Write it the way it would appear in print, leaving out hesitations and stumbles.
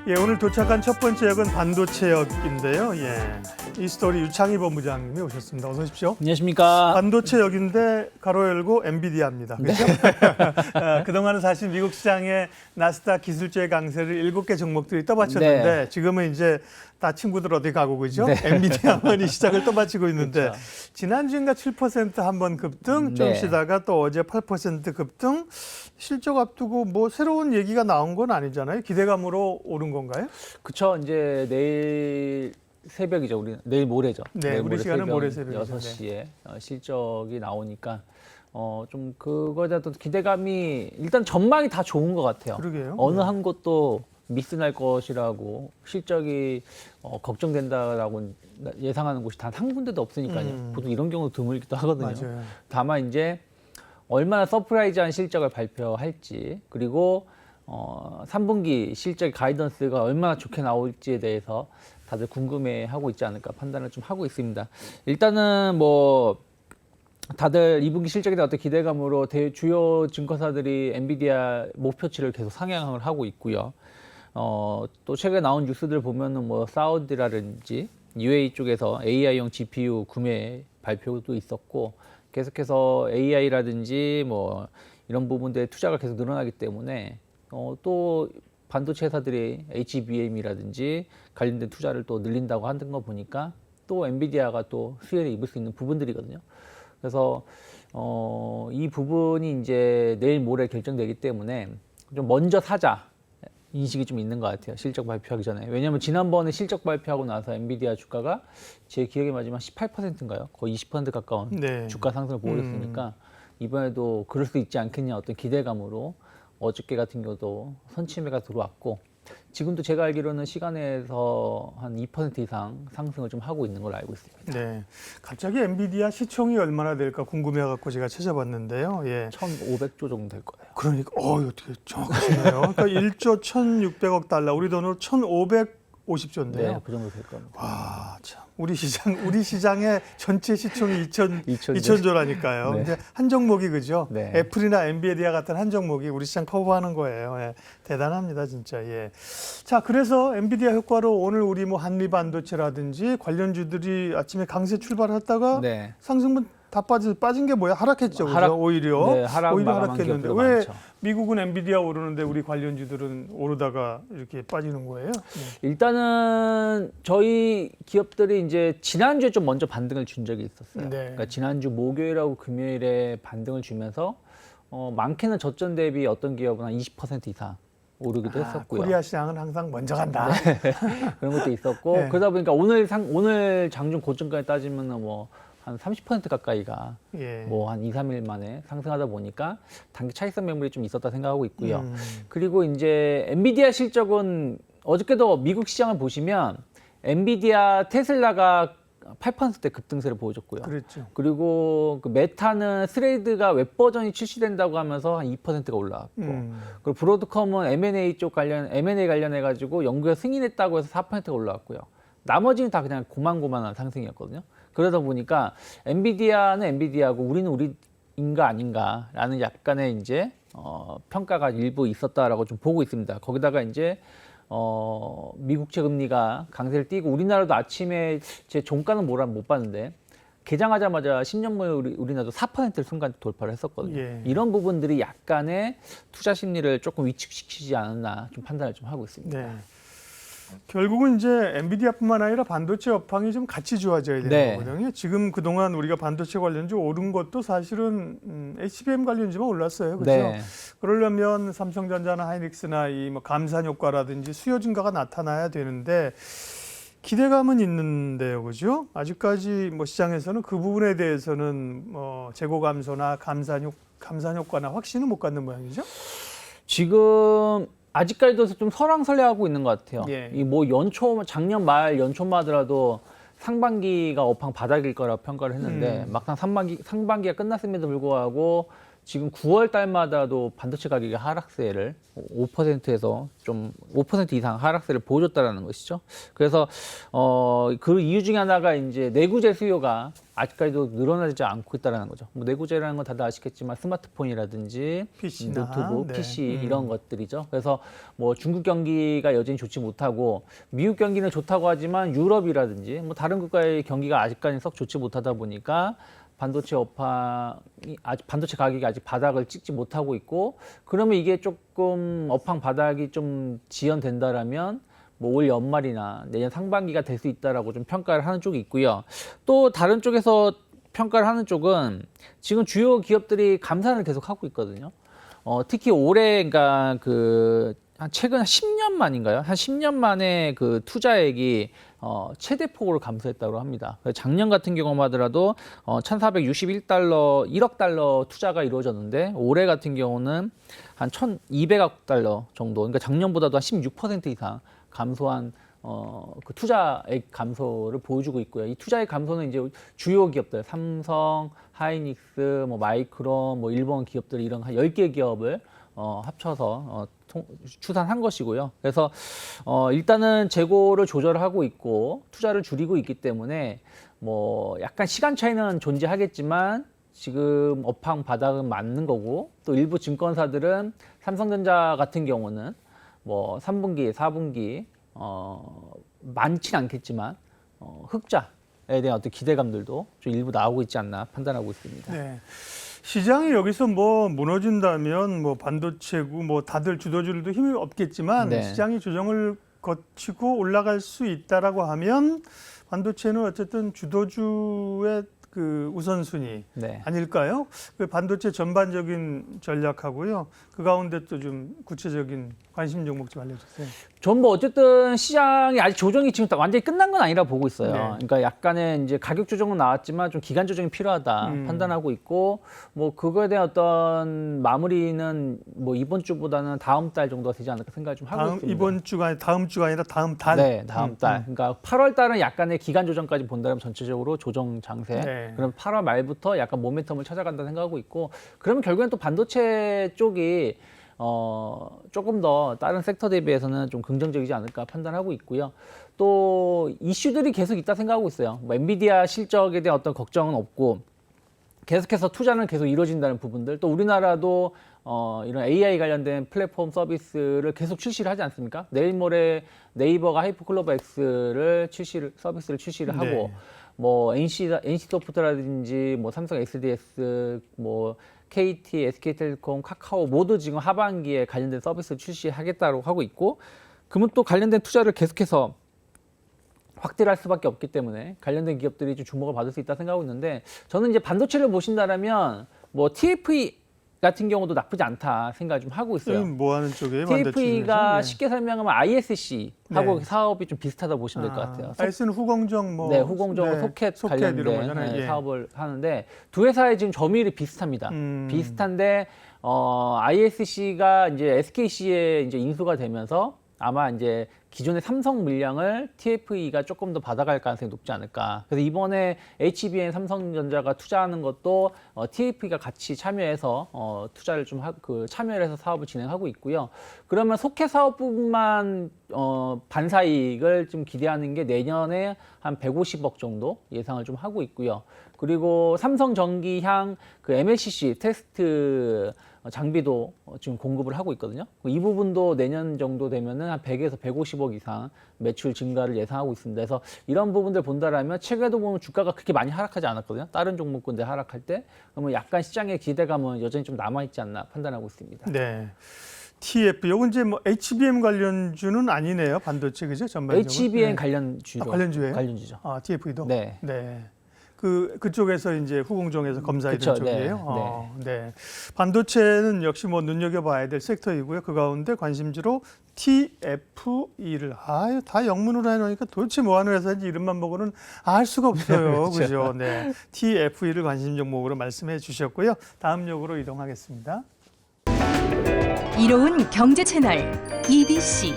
예, 오늘 도착한 첫 번째 역은 반도체역인데요. 예, 이 스토리 유창희 본부장님이 오셨습니다. 어서 오십시오. 안녕하십니까. 반도체역인데 가로 열고 엔비디아입니다. 그렇죠? 그동안은 사실 미국 시장의 나스닥 기술주의 강세를 7개 종목들이 떠받쳤는데 네. 지금은 이제 다 친구들 어디 가고 그죠? 네. 엔비디아만 이 시장을 떠받치고 있는데 그렇죠. 지난주인가 7% 한번 급등 좀 네. 쉬다가 또 어제 8% 급등 실적 앞두고 뭐 새로운 얘기가 나온 건 아니잖아요. 기대감으로 오른 건가요? 그쵸. 이제 내일 새벽이죠. 우리 내일 모레죠. 네, 내일 우리 시간은 모레 새벽이죠. 6시에 실적이 나오니까 좀 그거에 대한 기대감이 일단 전망이 다 좋은 것 같아요. 그러게요. 어느 네. 한 곳도 미스 날 것이라고 실적이 걱정된다라고 예상하는 곳이 단 한 군데도 없으니까요. 보통 이런 경우 드물기도 하거든요. 맞아요. 다만 이제 얼마나 서프라이즈한 실적을 발표할지 그리고 3분기 실적 가이던스가 얼마나 좋게 나올지에 대해서 다들 궁금해하고 있지 않을까 판단을 좀 하고 있습니다. 일단은 뭐 다들 2분기 실적에 대한 어떤 기대감으로 주요 증권사들이 엔비디아 목표치를 계속 상향을 하고 있고요. 또 최근에 나온 뉴스들 보면은 뭐 사우디라든지 UAE 쪽에서 AI용 GPU 구매 발표도 있었고 계속해서 AI라든지 뭐 이런 부분들의 투자가 계속 늘어나기 때문에 또 반도체 회사들이 HBM이라든지 관련된 투자를 또 늘린다고 하는 거 보니까 또 엔비디아가 또 수혜를 입을 수 있는 부분들이거든요. 그래서 이 부분이 이제 내일 모레 결정되기 때문에 좀 먼저 사자 인식이 좀 있는 것 같아요. 실적 발표하기 전에. 왜냐하면 지난번에 실적 발표하고 나서 엔비디아 주가가 제 기억에 맞으면 18%인가요? 거의 20% 가까운 네. 주가 상승을 보였으니까 이번에도 그럴 수 있지 않겠냐 어떤 기대감으로 어저께 같은 경우도 선침해가 들어왔고 지금도 제가 알기로는 시간에서 한 2% 이상 상승을 좀 하고 있는 걸로 알고 있습니다. 네, 갑자기 엔비디아 시총이 얼마나 될까 궁금해갖고 제가 찾아봤는데요. 예, 1,500조 정도 될 거예요. 그러니까 어떻게 정확하시네요. 그러니까 1조 1,600억 달러, 우리 돈으로 1,550조인데요. 네, 그 정도 될 겁니다. 와, 참 우리 시장의 전체 시총이 2,000조. 2,000조라니까요. 네. 이제 한 종목이 그죠? 네. 애플이나 엔비디아 같은 한 종목이 우리 시장 커버하는 거예요. 예, 대단합니다, 진짜. 예. 자, 그래서 엔비디아 효과로 오늘 우리 뭐 한리반도체라든지 관련주들이 아침에 강세 출발했다가 네. 상승분 다 빠진 게 뭐야? 하락했죠, 그죠? 하락, 오히려 네, 하락 오히려 마감한 하락했는데 기업들도 왜 많죠. 미국은 엔비디아 오르는데 우리 관련주들은 오르다가 이렇게 빠지는 거예요? 일단은 저희 기업들이 이제 지난주에 좀 먼저 반등을 준 적이 있었어요. 네. 그러니까 지난주 목요일하고 금요일에 반등을 주면서 많게는 저점 대비 어떤 기업은 한 20% 이상 오르기도 했었고요. 코리아 시장은 항상 먼저 간다. 그런 것도 있었고 네. 그러다 보니까 오늘 장중 고점까지 따지면은 뭐 한 30% 가까이가 예. 뭐 한 2, 3일 만에 상승하다 보니까 단기 차익성 매물이 좀 있었다 생각하고 있고요. 음. 그리고 이제 엔비디아 실적은 어저께도 미국 시장을 보시면 엔비디아 테슬라가 8%대 급등세를 보여줬고요. 그렇죠. 그리고 그 메타는 스레이드가 웹 버전이 출시된다고 하면서 한 2%가 올라왔고 그리고 브로드컴은 M&A 관련해 가지고 연구에 승인했다고 해서 4%가 올라왔고요. 나머지는 다 그냥 고만고만한 상승이었거든요. 그러다 보니까 엔비디아는 엔비디아고 우리는 우리인가 아닌가라는 약간의 이제 평가가 일부 있었다라고 좀 보고 있습니다. 거기다가 이제 미국채 금리가 강세를 띠고 우리나라도 아침에 제 종가는 못 봤는데 개장하자마자 10년물 우리나라도 4%를 순간 돌파를 했었거든요. 예. 이런 부분들이 약간의 투자 심리를 조금 위축시키지 않았나 좀 판단을 좀 하고 있습니다. 네. 결국은 이제 엔비디아뿐만 아니라 반도체 업황이 좀 같이 좋아져야 되는 네. 거거든요. 지금 그동안 우리가 반도체 관련주 오른 것도 사실은 HBM 관련주만 올랐어요. 그렇죠? 네. 그러려면 삼성전자나 하이닉스나 이 뭐 감산 효과라든지 수요 증가가 나타나야 되는데 기대감은 있는데요. 그죠? 아직까지 뭐 시장에서는 그 부분에 대해서는 재고 감소나 감산 효과나 확신은 못 갖는 모양이죠. 지금 아직까지도 좀 설왕설래하고 있는 것 같아요. 예. 이 뭐 작년 말 연초만 하더라도 상반기가 업황 바닥일 거라고 평가를 했는데 막상 상반기가 끝났음에도 불구하고 지금 9월 달마다도 반도체 가격이 하락세를 5%에서 좀 5% 이상 하락세를 보여줬다라는 것이죠. 그래서 그 이유 중에 하나가 이제 내구재 수요가 아직까지도 늘어나지 않고 있다라는 거죠. 뭐 내구재라는 건 다들 아시겠지만 스마트폰이라든지 PC나, 노트북, 네. PC 이런 것들이죠. 그래서 뭐 중국 경기가 여전히 좋지 못하고 미국 경기는 좋다고 하지만 유럽이라든지 뭐 다른 국가의 경기가 아직까지 썩 좋지 못하다 보니까 반도체 반도체 가격이 아직 바닥을 찍지 못하고 있고, 그러면 이게 조금 업황 바닥이 좀 지연된다라면 뭐 올 연말이나 내년 상반기가 될 수 있다라고 좀 평가를 하는 쪽이 있고요. 또 다른 쪽에서 평가를 하는 쪽은 지금 주요 기업들이 감산을 계속 하고 있거든요. 특히 올해 그러니까 한 최근 10년 만인가요? 한 10년 만에 그 투자액이 최대 폭으로 감소했다고 합니다. 작년 같은 경우만 하더라도 1,461달러, 1억 달러 투자가 이루어졌는데 올해 같은 경우는 한 1,200억 달러 정도, 그러니까 작년보다도 한 16% 이상 감소한 그 투자액 감소를 보여주고 있고요. 이 투자액 감소는 이제 주요 기업들, 삼성, 하이닉스, 뭐 마이크론, 뭐 일본 기업들 이런 한 10개 기업을 합쳐서 추산한 것이고요. 그래서 일단은 재고를 조절하고 있고 투자를 줄이고 있기 때문에 뭐 약간 시간 차이는 존재하겠지만 지금 업황 바닥은 맞는 거고, 또 일부 증권사들은 삼성전자 같은 경우는 뭐 3분기, 4분기 많진 않겠지만 흑자에 대한 어떤 기대감들도 좀 일부 나오고 있지 않나 판단하고 있습니다. 네. 시장이 여기서 뭐 무너진다면 뭐 반도체고 뭐 다들 주도주들도 힘이 없겠지만 네. 시장이 조정을 거치고 올라갈 수 있다라고 하면 반도체는 어쨌든 주도주의 그 우선순위 네. 아닐까요? 그 반도체 전반적인 전략하고요. 그 가운데 또 좀 구체적인 관심 종목 좀 알려주세요. 전부 어쨌든 시장이 아직 조정이 지금 딱 완전히 끝난 건 아니라 보고 있어요. 네. 그러니까 약간의 이제 가격 조정은 나왔지만 좀 기간 조정이 필요하다 판단하고 있고, 뭐 그거에 대한 어떤 마무리는 뭐 이번 주보다는 다음 달 정도가 되지 않을까 생각을 좀 하고 있습니다. 이번 주가 아니라 다음 주가 아니라 다음 달. 네, 다음 달. 그러니까 8월 달은 약간의 기간 조정까지 본다면 전체적으로 조정 장세. 네. 그럼 8월 말부터 약간 모멘텀을 찾아간다 생각하고 있고, 그러면 결국엔 또 반도체 쪽이 조금 더 다른 섹터 대비해서는 좀 긍정적이지 않을까 판단하고 있고요. 또 이슈들이 계속 있다 생각하고 있어요. 뭐 엔비디아 실적에 대한 어떤 걱정은 없고, 계속해서 투자는 계속 이루어진다는 부분들, 또 우리나라도 이런 AI 관련된 플랫폼 서비스를 계속 출시를 하지 않습니까? 내일 모레 네이버가 하이퍼클로버 X를 서비스를 출시를 하고, 네. 뭐 NC소프트라든지 뭐 삼성 SDS, 뭐 KT, SK텔레콤, 카카오 모두 지금 하반기에 관련된 서비스를 출시하겠다고 하고 있고, 그러면 또 관련된 투자를 계속해서 확대를 할 수밖에 없기 때문에 관련된 기업들이 좀 주목을 받을 수 있다 생각하고 있는데, 저는 이제 반도체를 보신다라면 뭐 TFE 같은 경우도 나쁘지 않다 생각을 좀 하고 있어요. 뭐 하는 쪽이에요? TFE가 네. 쉽게 설명하면 ISC하고 네. 사업이 좀 비슷하다 보시면 될 것 같아요. IS는 후공정 뭐 네, 후공정 소켓 관련된 이런 거잖아요. 예. 사업을 하는데 두 회사의 지금 점유율이 비슷합니다. 비슷한데 ISC가 이제 SKC에 이제 인수가 되면서 아마 이제 기존의 삼성 물량을 TFE가 조금 더 받아갈 가능성이 높지 않을까. 그래서 이번에 HBM 삼성전자가 투자하는 것도 TFE가 같이 참여해서 투자를 좀 참여를 해서 사업을 진행하고 있고요. 그러면 소켓 사업 부분만 반사이익을 좀 기대하는 게 내년에 한 150억 정도 예상을 좀 하고 있고요. 그리고 삼성전기향 그 MLCC 테스트 장비도 지금 공급을 하고 있거든요. 이 부분도 내년 정도 되면은 한 100에서 150억 이상 매출 증가를 예상하고 있습니다. 그래서 이런 부분들 본다라면 최근에도 보면 주가가 그렇게 많이 하락하지 않았거든요. 다른 종목군데 하락할 때. 그러면 약간 시장의 기대감은 여전히 좀 남아있지 않나 판단하고 있습니다. 네. TF 요건 이제 뭐 HBM 관련주는 아니네요. 반도체 그죠? 전반적으로. HBM 네. 관련주로. 관련주예요? 관련주죠. TFE도? 네. 네. 그쪽에서 이제 후공정에서 검사해 준 그쵸, 쪽이에요. 네. 반도체는 역시 뭐 눈여겨봐야 될 섹터이고요. 그 가운데 관심주로 TFE를 다 영문으로 해놓으니까 도대체 뭐 하는 회사인지 이름만 보고는 알 수가 없어요. 그죠? 네. TFE를 관심 종목으로 말씀해 주셨고요. 다음 역으로 이동하겠습니다. 이로운 경제 채널 EBC